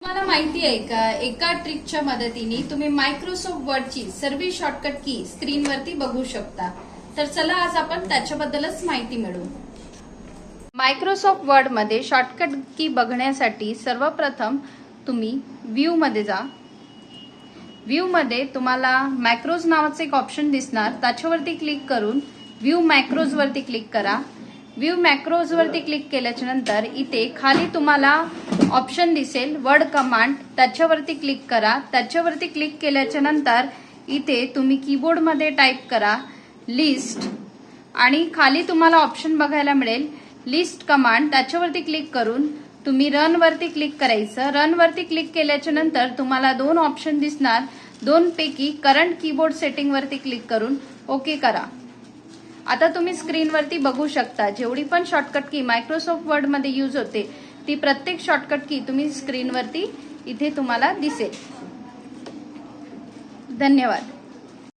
तुम्हाला माहिती आहे का, एका ट्रिकच्या मदतीने तुम्ही मायक्रोसॉफ्ट वर्डची सर्व शॉर्टकट की स्क्रीनवरती बघू शकता. तर चला आज आपण त्याच्याबद्दलच माहिती मिळवू. मायक्रोसॉफ्ट वर्ड मध्ये शॉर्टकट की बघण्यासाठी सर्वप्रथम तुम्ही व्ह्यू मध्ये जा. व्ह्यू मध्ये तुम्हाला मॅक्रोज नावाचे एक ऑप्शन दिसणार, त्याच्यावरती क्लिक करून व्ह्यू मॅक्रोज वरती क्लिक करा. व्ह्यू मॅक्रोज वरती क्लिक केल्याच्या नंतर इथे खाली तुम्हाला ऑप्शन दिसेल वर्ड कमांड, त्याच्यावरती क्लिक करा. त्याच्यावरती क्लिक केल्याच्या नंतर इथे तुम्ही कीबोर्ड मध्ये टाईप करा लिस्ट आणि खाली तुम्हाला ऑप्शन बघायला मिळेल लिस्ट कमांड. त्याच्यावरती क्लिक करून तुम्ही रन वरती क्लिक करायचं. रन वरती क्लिक केल्याच्या नंतर तुम्हाला दोन ऑप्शन दिसणार, दोन पैकी करंट कीबोर्ड सेटिंग वरती क्लिक करून ओके करा. आता तुम्ही स्क्रीनवरती बघू शकता जेवढी पण शॉर्टकट की मायक्रोसॉफ्ट वर्ड मध्ये यूज होते ती प्रत्येक शॉर्टकट की तुम्ही स्क्रीनवरती इथे तुम्हाला दिसेल. धन्यवाद.